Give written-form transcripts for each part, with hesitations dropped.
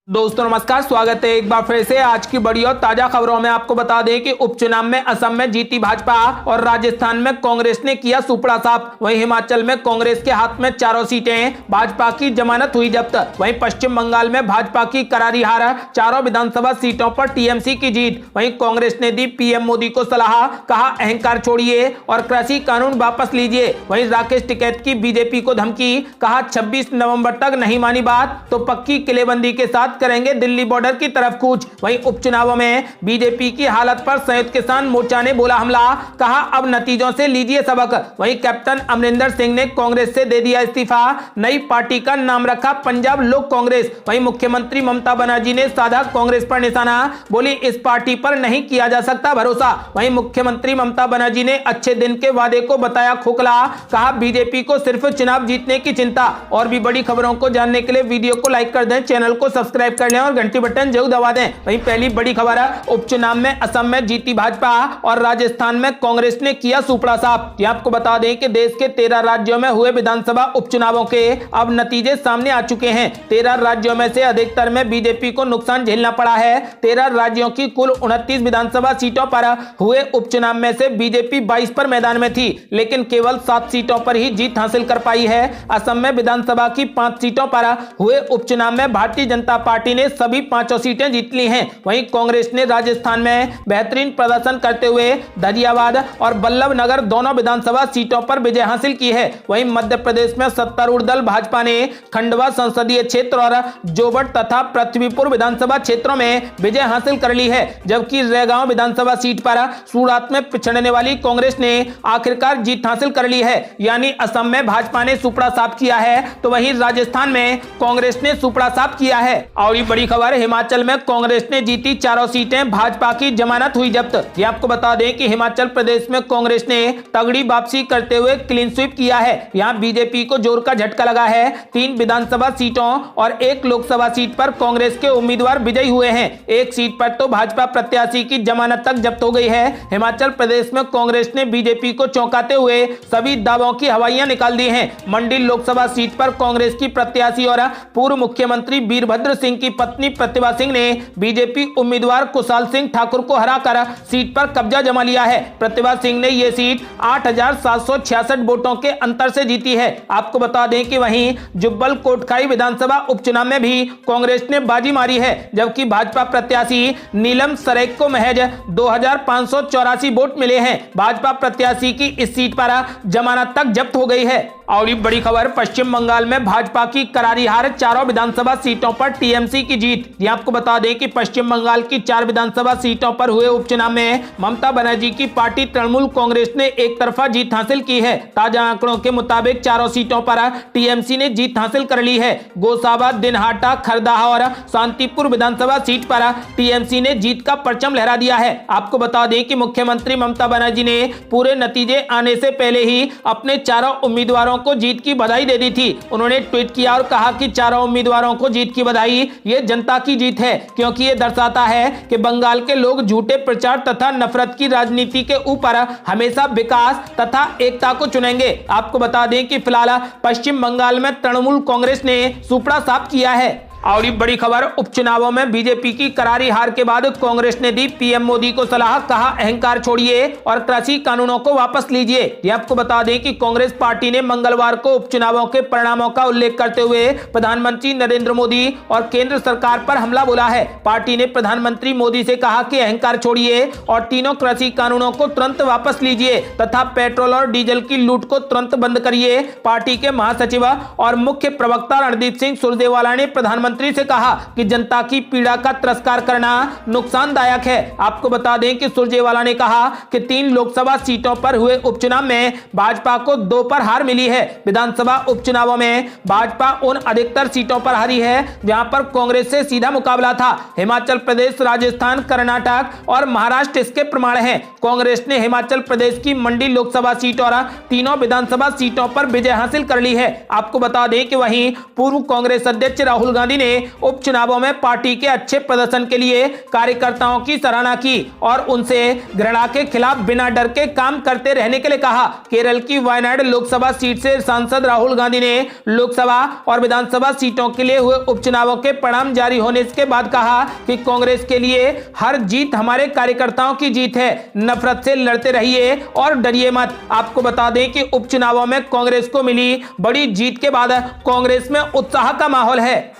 दोस्तों नमस्कार, स्वागत है एक बार फिर से आज की बड़ी और ताजा खबरों में। आपको बता दें कि उपचुनाव में असम में जीती भाजपा और राजस्थान में कांग्रेस ने किया सुपड़ा साफ। वहीं हिमाचल में कांग्रेस के हाथ में चारों सीटें, भाजपा की जमानत हुई जब्त। वहीं पश्चिम बंगाल में भाजपा की करारी हार, चारों विधानसभा सीटों पर टीएमसी की जीत। वहीं कांग्रेस ने दी पीएम मोदी को सलाह, कहा अहंकार छोड़िए और कृषि कानून वापस लीजिए। वहीं राकेश टिकैत की बीजेपी को धमकी, कहा 26 नवंबर तक नहीं मानी बात तो पक्की किलेबंदी के साथ करेंगे दिल्ली बॉर्डर की तरफ कूच। वहीं उपचुनावों में बीजेपी की हालत पर संयुक्त किसान मोर्चा ने बोला हमला, कहा अब नतीजों से लीजिए सबक। वहीं कैप्टन अमरिंदर सिंह ने कांग्रेस से दे दिया इस्तीफा, नई पार्टी का नाम रखा पंजाब लोक कांग्रेस। वहीं मुख्यमंत्री ममता बनर्जी ने साधा कांग्रेस पर निशाना, बोली इस पार्टी पर नहीं किया जा सकता भरोसा। वहीं मुख्यमंत्री ममता बनर्जी ने अच्छे दिन के वादे को बताया खोखला, कहा बीजेपी को सिर्फ चुनाव जीतने की चिंता। और भी बड़ी खबरों को जानने के लिए वीडियो को लाइक कर दें, चैनल को सब्सक्राइब कर लें और घंटी बटन जरूर दबा दें। वहीं पहली बड़ी खबर है, उपचुनाव में असम में जीती भाजपा और राजस्थान में कांग्रेस ने किया सुपड़ा साफ। आपको बता दें कि देश के 13 राज्यों में हुए विधानसभा उपचुनावों के अब नतीजे सामने आ चुके हैं। 13 राज्यों में से अधिकतर में बीजेपी को नुकसान झेलना पड़ा है। 13 राज्यों की कुल 29 विधानसभा सीटों पर हुए उपचुनाव में से बीजेपी 22 पर मैदान में थी, लेकिन केवल 7 सीटों पर ही जीत हासिल कर पाई है। असम में विधानसभा की 5 सीटों पर हुए उपचुनाव में भारतीय जनता पार्टी ने सभी 5 सीटें जीत ली हैं। वहीं कांग्रेस ने राजस्थान में बेहतरीन प्रदर्शन करते हुए धरियावाद और बल्लभ नगर दोनों विधानसभा सीटों पर विजय हासिल की है। वहीं मध्य प्रदेश में सत्तारूढ़ दल भाजपा ने खंडवा संसदीय क्षेत्र और जोबट तथा पृथ्वीपुर विधानसभा क्षेत्रों में विजय हासिल कर ली है, जबकि रेगांव विधानसभा सीट पर सूरत में पिछड़ने वाली कांग्रेस ने आखिरकार जीत हासिल कर ली है। यानी असम में भाजपा ने सुपड़ा साफ किया है तो वहीं राजस्थान में कांग्रेस ने सुपड़ा साफ किया है। और बड़ी खबर, हिमाचल में कांग्रेस ने जीती चारों सीटें, भाजपा की जमानत हुई जब्त। आपको बता दें कि हिमाचल प्रदेश में कांग्रेस ने तगड़ी वापसी करते हुए क्लीन स्वीप किया है। यहां बीजेपी को जोर का झटका लगा है। 3 विधानसभा सीटों और 1 लोकसभा सीट पर कांग्रेस के उम्मीदवार विजयी हुए हैं। 1 सीट पर तो भाजपा प्रत्याशी की जमानत तक जब्त हो गई है। हिमाचल प्रदेश में कांग्रेस ने बीजेपी को चौंकाते हुए सभी दावों की हवाइयां निकाल दी हैं। मंडी लोकसभा सीट पर कांग्रेस की प्रत्याशी और पूर्व मुख्यमंत्री वीरभद्र सिंह की पत्नी प्रतिभा सिंह ने बीजेपी उम्मीदवार कुशाल सिंह ठाकुर को हराकर सीट पर कब्जा जमा लिया है। प्रतिभा सिंह ने यह सीट 8,766 वोटों के अंतर से जीती है। आपको बता दें कि वहीं जुब्बल कोटखाई विधानसभा उपचुनाव में भी कांग्रेस ने बाजी मारी है, जबकि भाजपा प्रत्याशी नीलम सरेख को महज 2,584 वोट मिले हैं। भाजपा प्रत्याशी की इस सीट पर जमानत तक जब्त हो गई है। और बड़ी खबर, पश्चिम बंगाल में भाजपा की करारी हार, चारों विधानसभा सीटों पर टीएमसी की जीत। आपको बता दें कि पश्चिम बंगाल की 4 विधानसभा सीटों पर हुए उपचुनाव में ममता बनर्जी की पार्टी तृणमूल कांग्रेस ने एक तरफा जीत हासिल की है। ताजा आंकड़ों के मुताबिक चारों सीटों पर टीएमसी ने जीत हासिल कर ली है। गोसाबा, दिनहाटा, खरदाहा और शांतिपुर विधानसभा सीट पर टीएमसी ने जीत का परचम लहरा दिया है। आपको बता दें कि मुख्यमंत्री ममता बनर्जी ने पूरे नतीजे आने से पहले ही अपने चारों उम्मीदवारों को जीत की बधाई दे दी थी। उन्होंने ट्वीट किया और कहा कि चारों उम्मीदवारों को जीत की बधाई, ये जनता की जीत है, क्योंकि ये दर्शाता है कि बंगाल के लोग झूठे प्रचार तथा नफरत की राजनीति के ऊपर हमेशा विकास तथा एकता को चुनेंगे। आपको बता दें कि फिलहाल पश्चिम बंगाल में तृणमूल कांग्रेस ने सुपड़ा साफ किया है। और ये बड़ी खबर, उपचुनावों में बीजेपी की करारी हार के बाद कांग्रेस ने दी पीएम मोदी को सलाह, कहा अहंकार छोड़िए और कृषि कानूनों को वापस लीजिए। आपको बता दें कि कांग्रेस पार्टी ने मंगलवार को उपचुनावों के परिणामों का उल्लेख करते हुए प्रधानमंत्री नरेंद्र मोदी और केंद्र सरकार पर हमला बोला है। पार्टी ने प्रधानमंत्री मोदी से कहा कि अहंकार छोड़िए और तीनों कृषि कानूनों को तुरंत वापस लीजिए तथा पेट्रोल और डीजल की लूट को तुरंत बंद करिए। पार्टी के महासचिव और मुख्य प्रवक्ता रणदीप सिंह सुरजेवाला ने प्रधानमंत्री से कहा कि जनता की पीड़ा का तिरस्कार करना नुकसानदायक है। आपको बता दें कि सुरजेवाला ने कहा कि 3 लोकसभा सीटों पर हुए उपचुनाव में भाजपा को 2 पर हार मिली है। विधानसभा उपचुनावों में भाजपा उन अधिकतर सीटों पर हारी है जहां पर कांग्रेस से सीधा मुकाबला था। हिमाचल प्रदेश, राजस्थान, कर्नाटक और महाराष्ट्र इसके प्रमाण हैं। कांग्रेस ने हिमाचल प्रदेश की मंडी लोकसभा सीट और तीनों विधानसभा सीटों पर विजय हासिल कर ली है। आपको बता दें कि वहीं पूर्व कांग्रेस अध्यक्ष राहुल गांधी गांधी ने उपचुनावों में पार्टी के अच्छे प्रदर्शन के लिए कार्यकर्ताओं की सराहना की और उनसे घृणा के खिलाफ बिना डर के काम करते रहने के लिए कहा। केरल की वायनाड लोकसभा सीट से सांसद राहुल गांधी ने लोकसभा और विधानसभा सीटों के लिए हुए उपचुनावों के परिणाम जारी होने के बाद कहा कि कांग्रेस के लिए हर जीत हमारे कार्यकर्ताओं की जीत है। नफरत से लड़ते रहिए और डरिए मत। आपको बता दें कि उपचुनावों में कांग्रेस को मिली बड़ी जीत के बाद कांग्रेस में उत्साह का माहौल है।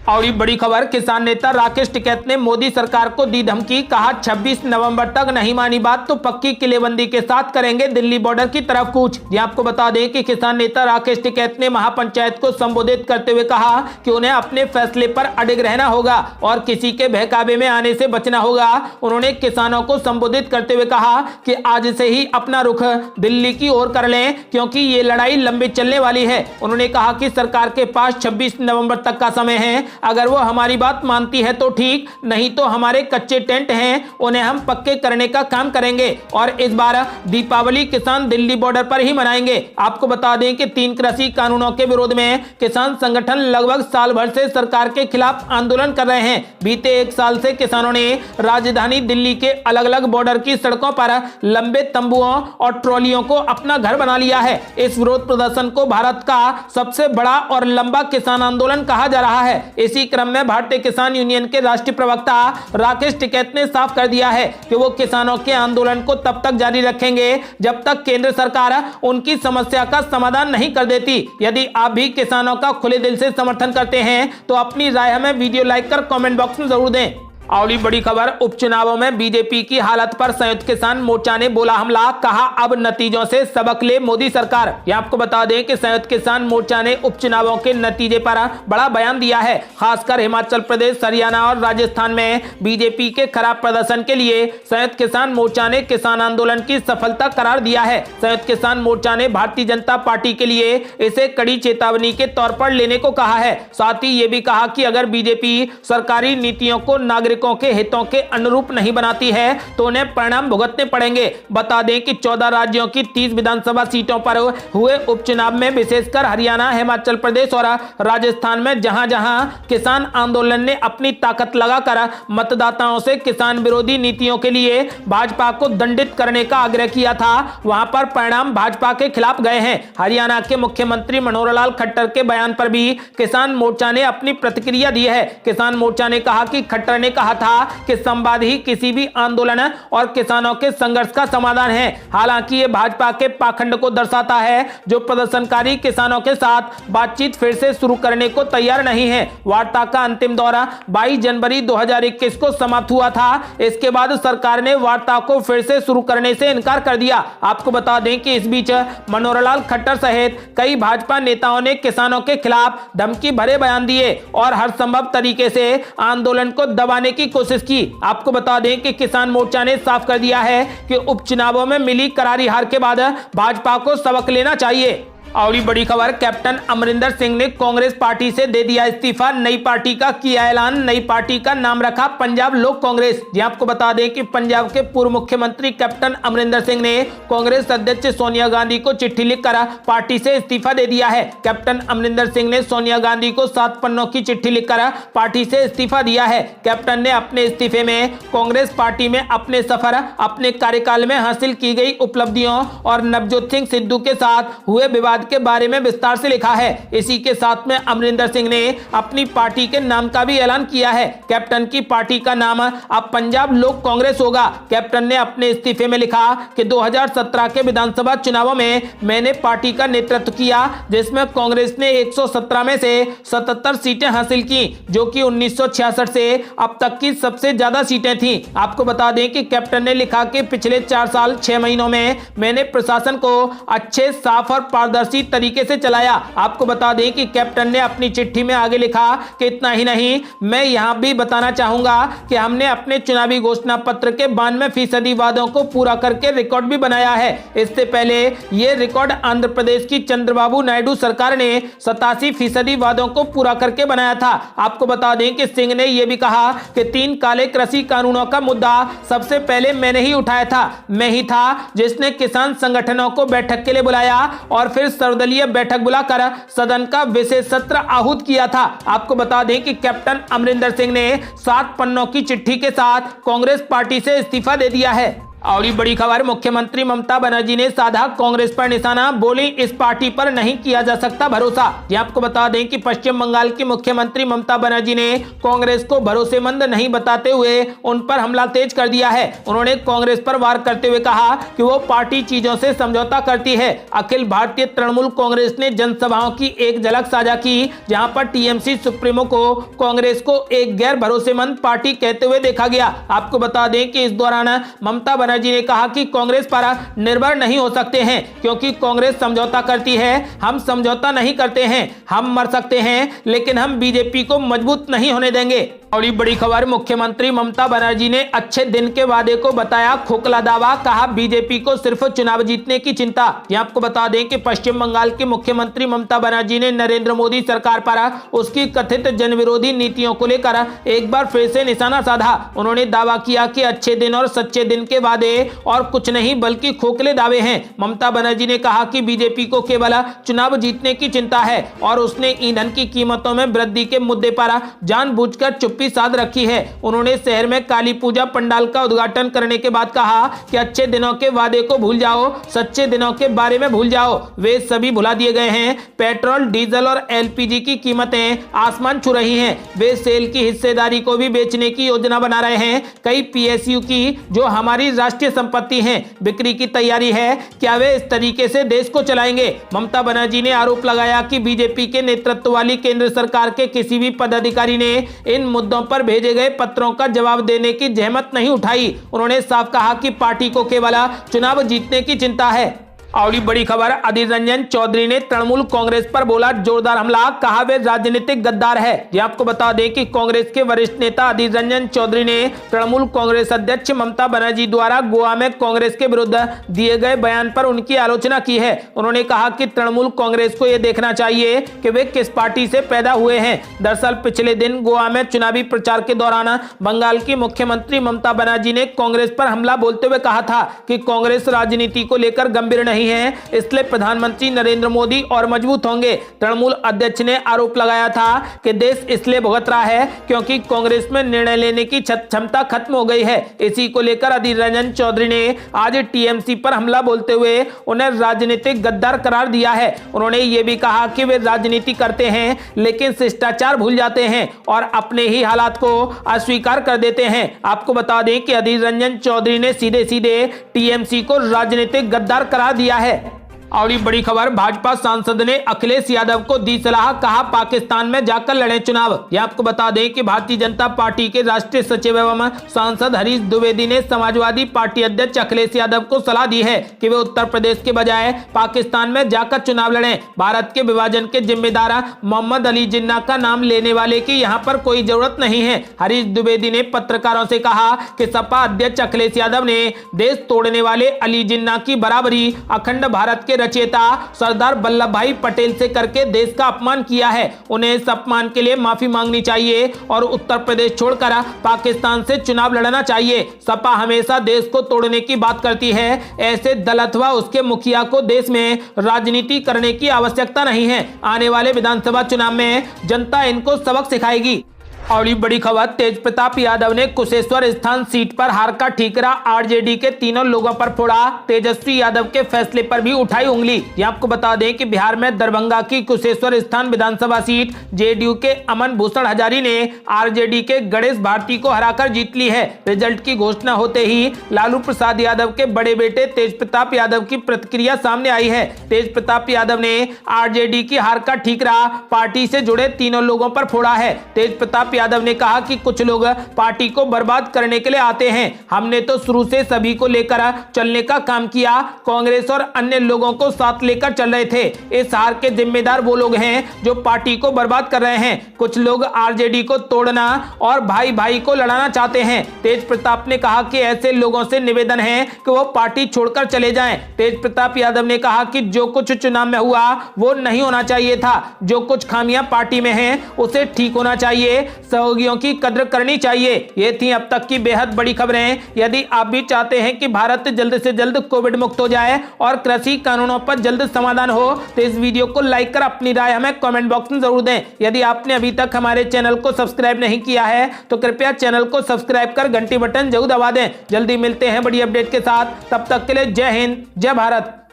और बड़ी खबर, किसान नेता राकेश टिकैत ने मोदी सरकार को दी धमकी, कहा 26 नवंबर तक नहीं मानी बात तो पक्की किलेबंदी के साथ करेंगे दिल्ली बॉर्डर की तरफ कूच। ये आपको बता दें कि किसान नेता राकेश टिकैत ने महापंचायत को संबोधित करते हुए कहा कि उन्हें अपने फैसले पर अडिग रहना होगा और किसी के बहकावे में आने से बचना होगा। उन्होंने किसानों को संबोधित करते हुए कहा कि आज से ही अपना रुख दिल्ली की ओर कर लें क्योंकि ये लड़ाई लंबी चलने वाली है। उन्होंने कहा कि सरकार के पास 26 नवंबर तक का समय है, अगर वो हमारी बात मानती है तो ठीक, नहीं तो हमारे कच्चे टेंट हैं उन्हें हम पक्के करने का काम करेंगे और इस बार दीपावली किसान दिल्ली बॉर्डर पर ही मनाएंगे। आपको बता दें कि 3 कृषि कानूनों के विरोध में किसान संगठन लगभग साल भर से सरकार के खिलाफ आंदोलन कर रहे हैं। बीते 1 साल से किसानों ने राजधानी दिल्ली के अलग अलग बॉर्डर की सड़कों पर लंबे तंबुओं और ट्रॉलियों को अपना घर बना लिया है। इस विरोध प्रदर्शन को भारत का सबसे बड़ा और लंबा किसान आंदोलन कहा जा रहा है। इसी क्रम में भारतीय किसान यूनियन के राष्ट्रीय प्रवक्ता राकेश टिकैत ने साफ कर दिया है कि वो किसानों के आंदोलन को तब तक जारी रखेंगे जब तक केंद्र सरकार उनकी समस्या का समाधान नहीं कर देती। यदि आप भी किसानों का खुले दिल से समर्थन करते हैं तो अपनी राय हमें वीडियो लाइक कर कमेंट बॉक्स में जरूर दें। और बड़ी खबर, उपचुनावों में बीजेपी की हालत पर संयुक्त किसान मोर्चा ने बोला हमला, कहा अब नतीजों से सबक ले मोदी सरकार। ये आपको बता दें कि संयुक्त किसान मोर्चा ने उपचुनावों के नतीजे पर बड़ा बयान दिया है। खासकर हिमाचल प्रदेश, हरियाणा और राजस्थान में बीजेपी के खराब प्रदर्शन के लिए संयुक्त किसान मोर्चा ने किसान आंदोलन की सफलता करार दिया है। संयुक्त किसान मोर्चा ने भारतीय जनता पार्टी के लिए इसे कड़ी चेतावनी के तौर पर लेने को कहा है। साथ ही ये भी कहा कि अगर बीजेपी सरकारी नीतियों को नागरिकों के हितों के अनुरूप नहीं बनाती है तो उन्हें परिणाम भुगतने पड़ेंगे। बता दें कि 14 राज्यों की 30 विधानसभा सीटों पर हुए उपचुनाव में विशेषकर हरियाणा, हिमाचल प्रदेश और राजस्थान में जहां जहां किसान आंदोलन ने अपनी ताकत लगाकर मतदाताओं से किसान विरोधी नीतियों के लिए भाजपा को दंडित करने का आग्रह किया था, वहां पर परिणाम भाजपा के खिलाफ गए हैं। हरियाणा के मुख्यमंत्री मनोहर लाल खट्टर के बयान पर भी किसान मोर्चा ने अपनी प्रतिक्रिया दी है। किसान मोर्चा ने कहा कि खट्टर ने कहा था कि संवाद ही किसी भी आंदोलन और किसानों के संघर्ष का समाधान है। हालांकि ये भाजपा के पाखंड को दर्शाता है जो प्रदर्शनकारी किसानों के साथ बातचीत फिर से शुरू करने को तैयार नहीं है। वार्ता का अंतिम दौरा 22 जनवरी 2021 को समाप्त हुआ था। इसके बाद सरकार ने वार्ता को फिर से शुरू करने से इनकार कर दिया। आपको बता दें कि इस बीच मनोहर लाल खट्टर सहित कई भाजपा नेताओं ने किसानों के खिलाफ धमकी भरे बयान दिए और हर संभव तरीके से आंदोलन को दबाने की कोशिश की। आपको बता दें कि किसान मोर्चा ने साफ कर दिया है कि उपचुनावों में मिली करारी हार के बाद भाजपा को सबक लेना चाहिए। और बड़ी खबर, कैप्टन अमरिंदर सिंह ने कांग्रेस पार्टी से दे दिया इस्तीफा, नई पार्टी का किया ऐलान। नई पार्टी का नाम रखा पंजाब लोक कांग्रेस। जी आपको बता दें कि पंजाब के पूर्व मुख्यमंत्री कैप्टन अमरिंदर सिंह ने कांग्रेस अध्यक्ष सोनिया गांधी को चिट्ठी लिखकर पार्टी से इस्तीफा दे दिया है। कैप्टन अमरिंदर सिंह ने सोनिया गांधी को 7 पन्नों की चिट्ठी लिखकर पार्टी से इस्तीफा दिया है। कैप्टन ने अपने इस्तीफे में कांग्रेस पार्टी में अपने सफर, अपने कार्यकाल में हासिल की गई उपलब्धियों और नवजोत सिंह सिद्धू के साथ हुए विवाद के बारे में विस्तार से लिखा है। इसी के साथ में अमरिंदर सिंह ने अपनी पार्टी के नाम का भी ऐलान किया है। कैप्टन की पार्टी का नाम अब पंजाब लोक कांग्रेस होगा। कैप्टन ने अपने इस्तीफे में लिखा कि 2017 के विधानसभा चुनावों में मैंने पार्टी का नेतृत्व किया जिसमें कांग्रेस ने 117 में से 77 सीटें हासिल की जो कि 1966 से अब तक की सबसे ज्यादा सीटें थी। आपको बता दें कि कैप्टन ने लिखा कि पिछले 4 साल 6 महीनों में मैंने प्रशासन को अच्छे, साफ और पारदर्शी तरीके से चलाया। आपको बता दें कि कैप्टन ने अपनी चिट्ठी में आगे लिखा कि इतना ही नहीं, मैं यहां भी बताना चाहूंगा कि हमने अपने चुनावी घोषणा पत्र के 92% वादों को पूरा करके रिकॉर्ड भी बनाया है। इससे पहले यह रिकॉर्ड आंध्र प्रदेश की चंद्रबाबू नायडू सरकार ने 87% वादों को पूरा करके बनाया था। आपको बता दें कि सिंह ने यह भी कहा कि 3 काले कृषि कानूनों का मुद्दा सबसे पहले मैंने ही उठाया था। मैं ही था जिसने किसान संगठनों को बैठक के लिए बुलाया और फिर कांग्रेस सर्वदलीय बैठक बुलाकर सदन का विशेष सत्र आहूत किया था। आपको बता दें कि कैप्टन अमरिंदर सिंह ने 7 पन्नों की चिट्ठी के साथ कांग्रेस पार्टी से इस्तीफा दे दिया है। और बड़ी खबर, मुख्यमंत्री ममता बनर्जी ने साधा कांग्रेस पर निशाना, बोली इस पार्टी पर नहीं किया जा सकता भरोसा। ये आपको बता दें कि पश्चिम बंगाल की मुख्यमंत्री ममता बनर्जी ने कांग्रेस को भरोसेमंद नहीं बताते हुए उन पर हमला तेज कर दिया है। उन्होंने कांग्रेस पर वार करते हुए कहा कि वो पार्टी चीजों से समझौता करती है। अखिल भारतीय तृणमूल कांग्रेस ने जनसभाओं की एक झलक साझा की, जहां पर टीएमसी सुप्रीमो को कांग्रेस को एक गैर भरोसेमंद पार्टी कहते हुए देखा गया। आपको बता दें कि इस दौरान ममता बनर्जी ने कहा कि कांग्रेस पर निर्भर नहीं हो सकते हैं, क्योंकि कांग्रेस समझौता करती है, हम समझौता नहीं करते हैं। हम मर सकते हैं लेकिन हम बीजेपी को मजबूत नहीं होने देंगे। और बड़ी खबर, मुख्यमंत्री ममता बनर्जी ने अच्छे दिन के वादे को बताया खोखला दावा, कहा बीजेपी को सिर्फ चुनाव जीतने की चिंता। यह आपको बता दें कि पश्चिम बंगाल की मुख्यमंत्री ममता बनर्जी ने नरेंद्र मोदी सरकार पर उसकी कथित जनविरोधी नीतियों को लेकर एक बार फिर से निशाना साधा। उन्होंने दावा किया कि अच्छे दिन और सच्चे दिन के वादे और कुछ नहीं बल्कि खोखले दावे हैं। ममता बनर्जी ने कहा कि बीजेपी को केवल चुनाव जीतने की चिंता है और उसने ईंधन की कीमतों में वृद्धि के मुद्दे पर जानबूझकर चुप्पी साध रखी है। उन्होंने शहर में काली पूजा पंडाल का उद्घाटन करने के बाद कहा कि अच्छे दिनों के वादे को भूल जाओ, सच्चे दिनों के बारे में भूल जाओ, वे सभी भुला दिए गए हैं। पेट्रोल, डीजल और एलपीजी की कीमतें आसमान छू रही हैं। वे सेल की हिस्सेदारी को भी बेचने की योजना बना रहे हैं। कई पीएसयू की जो हमारी राष्ट्रीय संपत्ति है बिक्री की तैयारी है। क्या वे इस तरीके से देश को चलाएंगे? ममता बनर्जी ने आरोप लगाया कि बीजेपी के नेतृत्व वाली केंद्र सरकार के किसी भी पदाधिकारी ने इन मुद्दों पर भेजे गए पत्रों का जवाब देने की जहमत नहीं उठाई। उन्होंने साफ कहा कि पार्टी को केवल चुनाव जीतने की चिंता है। और बड़ी खबर, अधीर रंजन चौधरी ने तृणमूल कांग्रेस पर बोला जोरदार हमला, कहा वे राजनीतिक गद्दार है। ये आपको बता दें कि कांग्रेस के वरिष्ठ नेता अधीर रंजन चौधरी ने तृणमूल कांग्रेस अध्यक्ष ममता बनर्जी द्वारा गोवा में कांग्रेस के विरुद्ध दिए गए बयान पर उनकी आलोचना की है। उन्होंने कहा कि तृणमूल कांग्रेस को यह देखना चाहिए कि वे किस पार्टी से पैदा हुए हैं। दरअसल पिछले दिन गोवा में चुनावी प्रचार के दौरान बंगाल की मुख्यमंत्री ममता बनर्जी ने कांग्रेस पर हमला बोलते हुए कहा था कि कांग्रेस राजनीति को लेकर गंभीर नहीं है, इसलिए प्रधानमंत्री नरेंद्र मोदी और मजबूत होंगे। तृणमूल अध्यक्ष ने आरोप लगाया था कि देश इसलिए भुगत रहा है क्योंकि कांग्रेस में निर्णय लेने की क्षमता खत्म हो गई है। इसी को लेकर अधीर रंजन चौधरी ने आज टीएमसी पर हमला बोलते हुए उन्हें राजनीतिक गद्दार करार दिया है। उन्होंने ये भी कहा कि वे राजनीति करते हैं लेकिन शिष्टाचार भूल जाते हैं और अपने ही हालात को अस्वीकार कर देते हैं। आपको बता दें कि अधीर रंजन चौधरी ने सीधे सीधे टीएमसी को राजनीतिक गद्दार करार दिया है। और ये बड़ी खबर, भाजपा सांसद ने अखिलेश यादव को दी सलाह, कहा पाकिस्तान में जाकर लड़ें चुनाव। यह आपको बता दें कि भारतीय जनता पार्टी के राष्ट्रीय सचिव एवं सांसद हरीश द्विवेदी ने समाजवादी पार्टी अध्यक्ष अखिलेश यादव को सलाह दी है कि वे उत्तर प्रदेश के बजाय पाकिस्तान में जाकर चुनाव लड़ें। भारत के विभाजन के जिम्मेदार मोहम्मद अली जिन्ना का नाम लेने वाले की यहाँ पर कोई जरूरत नहीं है। हरीश द्विवेदी ने पत्रकारों से कहा कि सपा अध्यक्ष अखिलेश यादव ने देश तोड़ने वाले अली जिन्ना की बराबरी अखंड भारत के रचयिता सरदार वल्लभ भाई पटेल से करके देश का अपमान किया है। उन्हें इस अपमान के लिए माफी मांगनी चाहिए और उत्तर प्रदेश छोड़कर पाकिस्तान से चुनाव लड़ना चाहिए। सपा हमेशा देश को तोड़ने की बात करती है। ऐसे दल अथवा उसके मुखिया को देश में राजनीति करने की आवश्यकता नहीं है। आने वाले विधानसभा चुनाव में जनता इनको सबक सिखाएगी। और बड़ी खबर, तेज प्रताप यादव ने कुशेश्वर स्थान सीट पर हार का ठीकरा आरजेडी के तीनों लोगों पर फोड़ा। तेजस्वी यादव के फैसले पर भी उठाई उंगली। ये आपको बता दें कि बिहार में दरभंगा की कुशेश्वर स्थान विधानसभा सीट जेडीयू के अमन भूषण हजारी ने आरजेडी के गणेश भारती को हराकर जीत ली है। रिजल्ट की घोषणा होते ही लालू प्रसाद यादव के बड़े बेटे तेज प्रताप यादव की प्रतिक्रिया सामने आई है। तेज प्रताप यादव ने आरजेडी की हार का ठीकरा पार्टी से जुड़े तीनों लोगों पर फोड़ा है। तेज प्रताप यादव ने कहा कि कुछ लोग पार्टी को बर्बाद करने के लिए आते हैं। हमने तो शुरू से सभी को लेकर चलने का काम किया। कांग्रेस और अन्य लोगों को साथ लेकर चल रहे थे। इस हार के जिम्मेदार वो लोग हैं जो पार्टी को बर्बाद कर रहे हैं। कुछ लोग आरजेडी को तोड़ना और भाई भाई को लड़ाना चाहते हैं। तेज प्रताप ने कहा कि ऐसे लोगों से निवेदन है कि वो पार्टी छोड़कर चले जाएं। तेज प्रताप यादव ने कहा कि जो कुछ चुनाव में हुआ वो नहीं होना चाहिए था। जो कुछ खामियां पार्टी में हैं उसे ठीक होना चाहिए। सहयोगियों की कद्र करनी चाहिए। ये थी अब तक की बेहद बड़ी खबरें। यदि आप भी चाहते हैं कि भारत जल्द से जल्द कोविड मुक्त हो जाए और कृषि कानूनों पर जल्द समाधान हो तो इस वीडियो को लाइक कर अपनी राय हमें कमेंट बॉक्स में जरूर दें। यदि आपने अभी तक हमारे चैनल को सब्सक्राइब नहीं किया है तो कृपया चैनल को सब्सक्राइब कर घंटी बटन जरूर दबा दें। जल्दी मिलते हैं बड़ी अपडेट के साथ, तब तक के लिए जय हिंद, जय भारत।